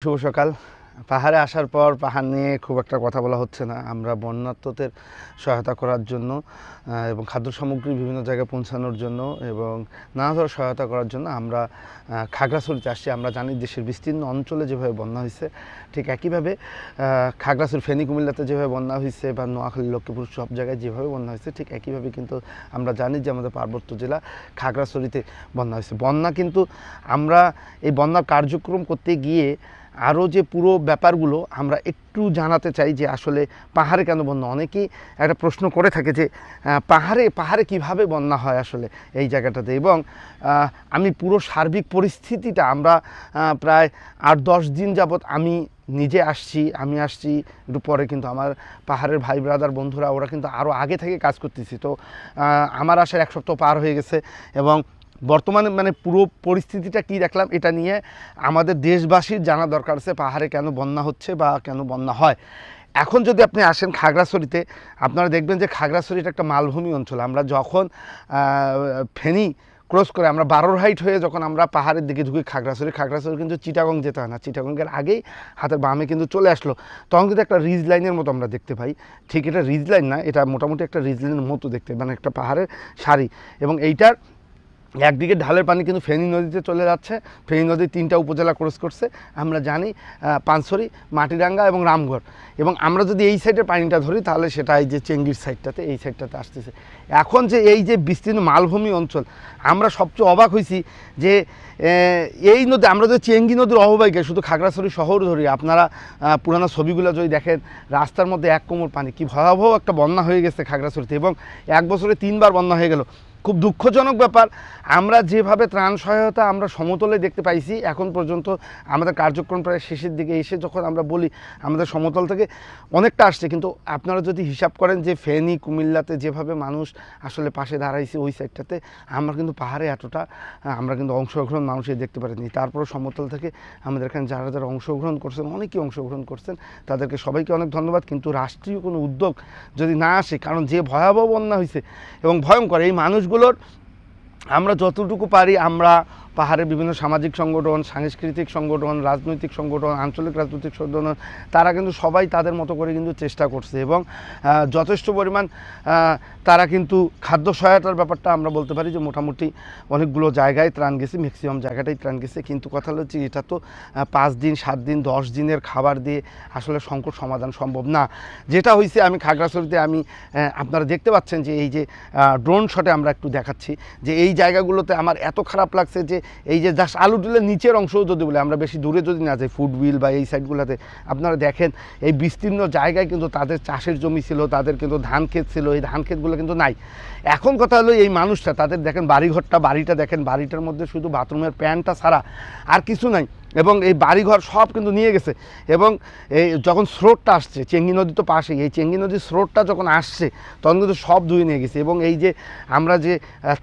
শুভ সকাল। পাহাড়ে আসার পর পাহাড় নিয়ে খুব একটা কথা বলা হচ্ছে না। আমরা বন্যার্তদের সহায়তা করার জন্য এবং খাদ্য সামগ্রী বিভিন্ন জায়গায় পৌঁছানোর জন্য এবং নানা ধরনের সহায়তা করার জন্য আমরা খাগড়াছড়িতে আসছি। আমরা জানি দেশের বিস্তীর্ণ অঞ্চলে যেভাবে বন্যা হয়েছে, ঠিক একইভাবে খাগড়াছড়ি, ফেনী, কুমিল্লাতে যেভাবে বন্যা হয়েছে বা নোয়াখালী, লক্ষ্মীপুর সব জায়গায় যেভাবে বন্যা হয়েছে, ঠিক একইভাবে কিন্তু আমরা জানি যে আমাদের পার্বত্য জেলা খাগড়াছড়িতে বন্যা হয়েছে। বন্যা কিন্তু আমরা এই বন্যার কার্যক্রম করতে গিয়ে আরও যে পুরো ব্যাপারগুলো আমরা একটু জানাতে চাই যে আসলে পাহাড়ে কেন বন্যা। অনেকেই একটা প্রশ্ন করে থাকে যে পাহাড়ে কিভাবে বন্যা হয় আসলে এই জায়গাটাতে, এবং আমি পুরো সার্বিক পরিস্থিতিটা আমরা প্রায় 8-10 দিন যাবৎ আমি নিজে আসছি একটু পরে কিন্তু আমার পাহাড়ের ভাই ব্রাদার বন্ধুরা ওরা কিন্তু আরও আগে থেকে কাজ করতেছি। তো আমার আসার 1 সপ্তাহ পার হয়ে গেছে এবং বর্তমানে মানে পুরো পরিস্থিতিটা কী দেখলাম, এটা নিয়ে আমাদের দেশবাসীর জানা দরকার আছে পাহাড়ে কেন বন্যা হচ্ছে বা কেন বন্যা হয়। এখন যদি আপনি আসেন খাগড়াছড়িতে, আপনারা দেখবেন যে খাগড়াছড়িটা একটা মালভূমি অঞ্চল। আমরা যখন ফেনী ক্রস করে আমরা বারোরহাট হয়ে যখন আমরা পাহাড়ের দিকে ঢুকি খাগড়াছড়ি কিন্তু চিটাগং যেতে হয় না, চিটাগংয়ের আগেই হাতের বামে কিন্তু চলে আসলো। তখন কিন্তু একটা রিজ লাইনের মতো আমরা দেখতে পাই। ঠিক এটা রিজ লাইন না, এটা মোটামুটি একটা রিজ লাইনের মতো দেখতে, মানে একটা পাহাড়ের সারি। এবং এইটার একদিকে ঢালের পানি কিন্তু ফেনী নদীতে চলে যাচ্ছে। ফেনী নদী 3টা উপজেলা ক্রস করছে, আমরা জানি পানছড়ি, মাটিরাঙ্গা এবং রামগড়। এবং আমরা যদি এই সাইডের পানিটা ধরি তাহলে সেটা এই যে চেঙ্গির সাইডটাতে, এই সাইডটাতে আসতেছে। এখন যে এই যে বিস্তীর্ণ মালভূমি অঞ্চল, আমরা সবচেয়ে অবাক হয়েছি যে এই নদী, আমরা যদি চেঙ্গি নদীর অববাহিকায় শুধু খাগড়াছড়ি শহর ধরি, আপনারা পুরানো ছবিগুলো যদি দেখেন, রাস্তার মধ্যে 1 কোমর পানি, কি ভয়াবহ একটা বন্যা হয়ে গেছে খাগড়াছড়িতে। এবং 1 বছরে 3বার বন্যা হয়ে গেল। খুব দুঃখজনক ব্যাপার। আমরা যেভাবে ত্রাণ সহায়তা আমরা সমতলে দেখতে পাইছি এখন পর্যন্ত, আমাদের কার্যক্রম প্রায় শেষের দিকে এসে যখন আমরা বলি আমাদের সমতল থেকে অনেকটা আসছে, কিন্তু আপনারা যদি হিসাব করেন যে ফেনী, কুমিল্লাতে যেভাবে মানুষ আসলে পাশে দাঁড়াইছে ওই সাইডটাতে, আমরা কিন্তু পাহাড়ে এতটা আমরা কিন্তু অংশগ্রহণ মানুষের দেখতে পারিনি। তারপরে সমতল থেকে আমাদের এখানে যারা যারা অংশগ্রহণ করছেন, অনেকেই অংশগ্রহণ করছেন, তাদেরকে সবাইকে অনেক ধন্যবাদ। কিন্তু রাষ্ট্রীয় কোনো উদ্যোগ যদি না আসে, কারণ যে ভয়াবহ বন্যা হয়েছে এবং ভয়ঙ্কর, এই মানুষগুলোর আমরা যতটুকু পারি আমরা পাহাড়ের বিভিন্ন সামাজিক সংগঠন, সাংস্কৃতিক সংগঠন, রাজনৈতিক সংগঠন, আঞ্চলিক রাজনৈতিক সংগঠন, তারা কিন্তু সবাই তাদের মতো করে কিন্তু চেষ্টা করছে এবং যথেষ্ট পরিমাণ তারা কিন্তু খাদ্য সহায়তার ব্যাপারটা আমরা বলতে পারি যে মোটামুটি অনেকগুলো জায়গায় ত্রাণ গেছে, ম্যাক্সিমাম জায়গাটাই ত্রাণ গেছে। কিন্তু কথা হচ্ছে এটা তো 5 দিন, 7 দিন, 10 দিনের খাবার দিয়ে আসলে সংকট সমাধান সম্ভব না। যেটা হয়েছে, আমি খাগড়াছড়িতে আমি আপনারা দেখতে পাচ্ছেন যে এই যে ড্রোন শটে আমরা একটু দেখাচ্ছি যে এই জায়গাগুলোতে আমার এত খারাপ লাগছে যে এই যে জাস্ট আলু টুলের নিচের অংশও যদি বলে, আমরা বেশি দূরে যদি না যাই, ফুটবিল বা এই সাইডগুলোতে আপনারা দেখেন এই বিস্তীর্ণ জায়গায় কিন্তু তাদের চাষের জমি ছিল, তাদের কিন্তু ধান ক্ষেত ছিল, এই ধান ক্ষেতগুলো কিন্তু নাই। এখন কথা হলো এই মানুষটা, তাদের দেখেন বাড়িটা দেখেন, বাড়িটার মধ্যে শুধু বাথরুমের প্যান্টটা ছাড়া আর কিছু নাই। এবং এই বাড়িঘর সব কিন্তু নিয়ে গেছে। এবং এই যখন স্রোতটা আসছে, চেঙ্গি নদী তো পাশেই, এই চেঙ্গি নদীর স্রোতটা যখন আসছে তখন কিন্তু সব ধুয়ে নিয়ে গেছে। এবং এই যে আমরা যে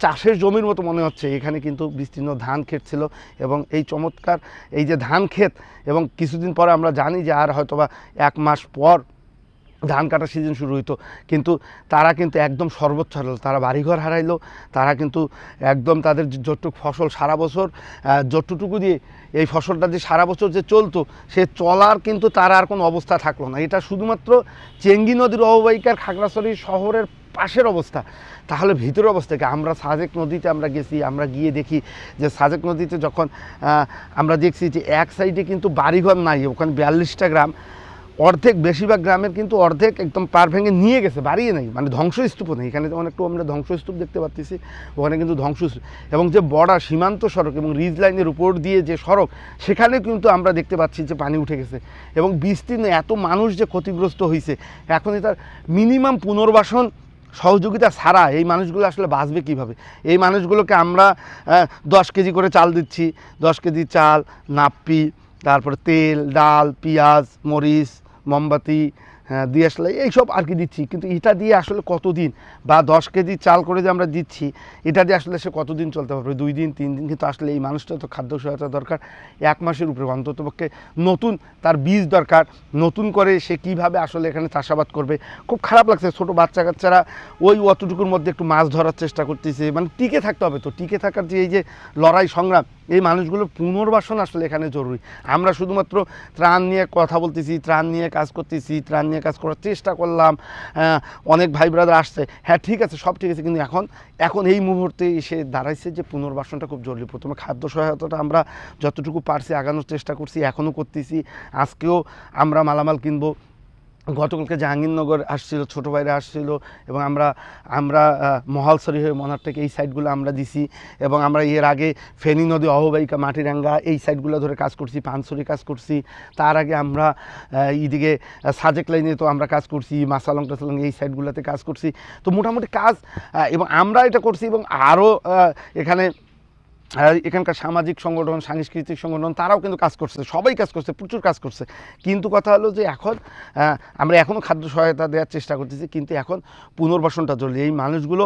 চাষের জমির মতো মনে হচ্ছে, এখানে কিন্তু বিস্তীর্ণ ধান ক্ষেত ছিল এবং এই চমৎকার এই যে ধান ক্ষেত, এবং কিছুদিন পরে আমরা জানি যে আর হয়তোবা 1 মাস পর ধান কাটার সিজন শুরু হইতো, কিন্তু তারা কিন্তু একদম সর্বোচ্চ হারালো, তারা বাড়িঘর হারাইলো, তারা কিন্তু একদম তাদের যতটুকু ফসল সারা বছর যতটুকু দিয়ে এই ফসলটা যে সারা বছর যে চলতো, সে চলার কিন্তু তার আর কোনো অবস্থা থাকলো না। এটা শুধুমাত্র চেঙ্গি নদীর অববাহিকার খাগড়াছড়ি শহরের পাশের অবস্থা। তাহলে ভিতরের অবস্থা কি? আমরা সাজেক নদীতে আমরা গেছি, আমরা গিয়ে দেখি যে সাজেক নদীতে যখন আমরা দেখছি যে এক সাইডে কিন্তু বাড়িঘর নাই, ওখানে 42টা গ্রাম, অর্ধেক, বেশিরভাগ গ্রামের কিন্তু অর্ধেক একদম পার ভেঙে নিয়ে গেছে, বাড়িয়ে নেই, মানে ধ্বংসস্তূপও নেই। এখানে যেমন একটু আমরা ধ্বংসস্তূপ দেখতে পাচ্ছি, ওখানে কিন্তু ধ্বংসস্তূপ। এবং যে বর্ডার সীমান্ত সড়ক এবং রিজ লাইনের উপর দিয়ে যে সড়ক, সেখানে কিন্তু আমরা দেখতে পাচ্ছি যে পানি উঠে গেছে এবং বিস্তীর্ণ এত মানুষ যে ক্ষতিগ্রস্ত হয়েছে। এখন এটার মিনিমাম পুনর্বাসন সহযোগিতা ছাড়া এই মানুষগুলো আসলে বাঁচবে কীভাবে? এই মানুষগুলোকে আমরা 10 কেজি করে চাল দিচ্ছি, 10 কেজি চাল, নাপ্পি, তারপরে তেল, ডাল, পেঁয়াজ, মরিচ, মোমবাতি, দিয়াশলাই, এইসব আর কি দিচ্ছি। কিন্তু এটা দিয়ে আসলে কতদিন, বা 10 কেজি চাল করে যে আমরা দিচ্ছি, এটা দিয়ে আসলে সে কতদিন চলতে পারবে? 2 দিন, 3 দিন। কিন্তু আসলে এই মানুষটা তো খাদ্য সহায়তা দরকার 1 মাসের উপরে, অন্ততপক্ষে নতুন তার বীজ দরকার, নতুন করে সে কীভাবে আসলে এখানে চাষাবাদ করবে। খুব খারাপ লাগছে, ছোটো বাচ্চা কাচ্চারা ওই অতটুকুর মধ্যে একটু মাছ ধরার চেষ্টা করতেছে, মানে টিকে থাকতে হবে। তো টিকে থাকার যে এই যে লড়াই সংগ্রাম, এই মানুষগুলোর পুনর্বাসন আসলে এখানে জরুরি। আমরা শুধুমাত্র ত্রাণ নিয়ে কথা বলতেছি, ত্রাণ নিয়ে কাজ করতেছি, ত্রাণ নিয়ে কাজ করার চেষ্টা করলাম, অনেক ভাই ব্রাদার আসছে, হ্যাঁ ঠিক আছে, সব ঠিক আছে, কিন্তু এখন এই মুহূর্তে এসে দাঁড়াইছে যে পুনর্বাসনটা খুব জরুরি। প্রথমে খাদ্য সহায়তাটা আমরা যতটুকু পারছি আগানোর চেষ্টা করছি, এখনও করতেছি। আজকেও আমরা মালামাল কিনবো। গতকালকে জাহাঙ্গীরনগর আসছিল, ছোটো ভাইরা আসছিল, এবং আমরা মহালছড়ি হয়ে মনার থেকে এই সাইডগুলো আমরা দিছি, এবং আমরা এর আগে ফেনী নদী অববাহিকা মাটিরাঙ্গা এই সাইডগুলো ধরে কাজ করছি, পানছড়ি কাজ করছি। তার আগে আমরা এইদিকে সাজেক লাইনে তো আমরা কাজ করছি, মাসালং টাসালং এই সাইডগুলোতে কাজ করছি। তো মোটামুটি কাজ, এবং আমরা এটা করছি, এবং আরও এখানকার সামাজিক সংগঠন, সাংস্কৃতিক সংগঠন তারাও কিন্তু কাজ করছে, সবাই কাজ করছে, প্রচুর কাজ করছে। কিন্তু কথা হলো যে এখন আমরা এখনও খাদ্য সহায়তা দেওয়ার চেষ্টা করতেছি, কিন্তু এখন পুনর্বাসনটা জরুরি। এই মানুষগুলো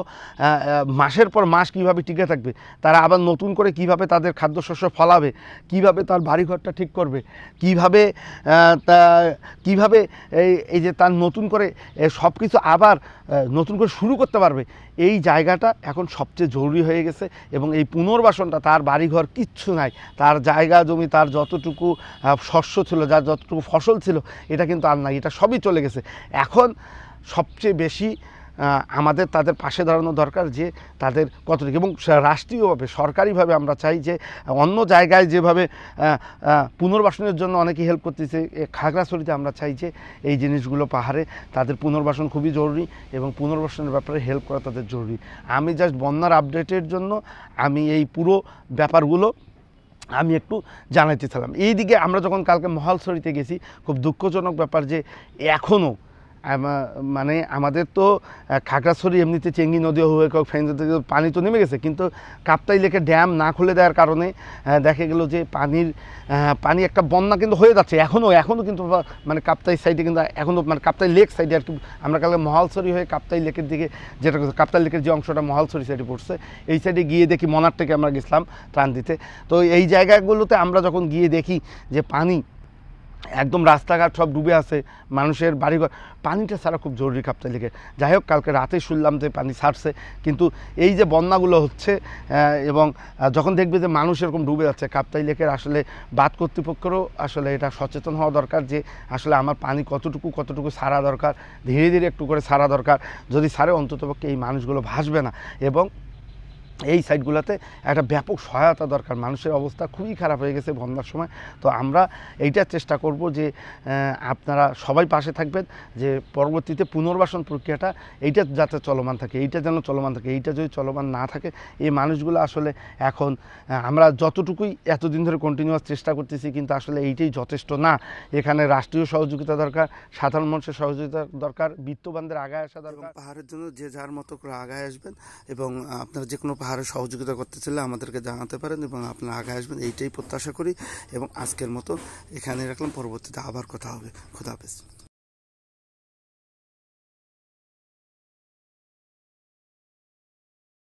মাসের পর মাস কীভাবে টিকে থাকবে, তারা আবার নতুন করে কিভাবে তাদের খাদ্যশস্য ফলাবে, কিভাবে তার বাড়িঘরটা ঠিক করবে, কিভাবে এই যে তার নতুন করে সব কিছু আবার নতুন করে শুরু করতে পারবে, এই জায়গাটা এখন সবচেয়ে জরুরি হয়ে গেছে। এবং এই পুনর্বাসনটা, তার বাড়িঘর কিচ্ছু নাই, তার জায়গা জমি, তার যতটুকু শস্য ছিল, যার যতটুকু ফসল ছিল, এটা কিন্তু আর নাই, এটা সবই চলে গেছে। এখন সবচেয়ে বেশি আমাদের তাদের পাশে দাঁড়ানো দরকার, যে তাদের কতটুকু, এবং রাষ্ট্রীয়ভাবে সরকারিভাবে আমরা চাই যে অন্য জায়গায় যেভাবে পুনর্বাসনের জন্য অনেকেই হেল্প করতেছে, খাগড়াছড়িতে আমরা চাই যে এই জিনিসগুলো পাহাড়ে তাদের পুনর্বাসন খুবই জরুরি, এবং পুনর্বাসনের ব্যাপারে হেল্প করা তাদের জরুরি। আমি জাস্ট বন্যার আপডেটের জন্য আমি এই পুরো ব্যাপারগুলো আমি একটু জানাইতেছিলাম। এইদিকে আমরা যখন কালকে মহালছড়িতে গেছি, খুব দুঃখজনক ব্যাপার যে এখনও মানে আমাদের তো খাগড়াছড়ি এমনিতে চেঙ্গি নদী হয়ে ফেনী নদী পানি তো নেমে গেছে, কিন্তু কাপ্তাই লেকের ড্যাম না খুলে দেওয়ার কারণে দেখা গেল যে পানি একটা বন্যা কিন্তু হয়ে যাচ্ছে এখনও কিন্তু, মানে কাপ্তাই সাইডে কিন্তু এখনও, মানে কাপ্তাই লেক সাইডে আর কি। আমরা কালকে মহালছড়ি হয়ে কাপ্তাই লেকের দিকে, যেটা কাপ্তাই লেকের যে অংশটা মহালছড়ি সাইডে পড়ছে, এই সাইডে গিয়ে দেখি, মনার থেকে আমরা গেছিলাম ত্রাণ দিতে। তো এই জায়গাগুলোতে আমরা যখন গিয়ে দেখি যে পানি একদম, রাস্তাঘাট সব ডুবে আছে, মানুষের বাড়িঘর, পানিটা ছাড়া খুব জরুরি কাপ্তাই লেকে। যাই হোক, কালকে রাতে শুনলাম যে পানি ছাড়ছে, কিন্তু এই যে বন্যাগুলো হচ্ছে, এবং যখন দেখবে যে মানুষ এরকম ডুবে যাচ্ছে, কাপ্তাই লেকের আসলে বাঁধ কর্তৃপক্ষেরও আসলে এটা সচেতন হওয়া দরকার, যে আসলে আমার পানি কতটুকু ছাড়া দরকার, ধীরে ধীরে একটু করে ছাড়া দরকার। যদি ছাড়ে, অন্ততপক্ষে এই মানুষগুলো ভাসবে না, এবং এই সাইডগুলোতে একটা ব্যাপক সহায়তা দরকার। মানুষের অবস্থা খুবই খারাপ হয়ে গেছে বন্যার সময়। তো আমরা এইটার চেষ্টা করব যে আপনারা সবাই পাশে থাকবেন, যে পরবর্তীতে পুনর্বাসন প্রক্রিয়াটা এইটা যাতে চলমান থাকে, এইটা যেন চলমান থাকে। এইটা যদি চলমান না থাকে, এই মানুষগুলো আসলে এখন আমরা যতটুকুই এতদিন ধরে কন্টিনিউয়াস চেষ্টা করতেছি, কিন্তু আসলে এইটাই যথেষ্ট না। এখানে রাষ্ট্রীয় সহযোগিতা দরকার, সাধারণ মানুষের সহযোগিতা দরকার, বিত্তবানদের আগায় আসা দরকার। পাহাড়ের জন্য যে যার মতো করে আগায় আসবেন, এবং আপনারা যে কোনো পাহাড়ে সহযোগিতা করতে চাইলে আমাদেরকে জানাতে পারেন, এবং আপনারা আগে আসবেন, এইটাই প্রত্যাশা করি। এবং আজকের মতো এখানে রাখলাম, পরবর্তীতে আবার কথা হবে। খোদা হাফেজ।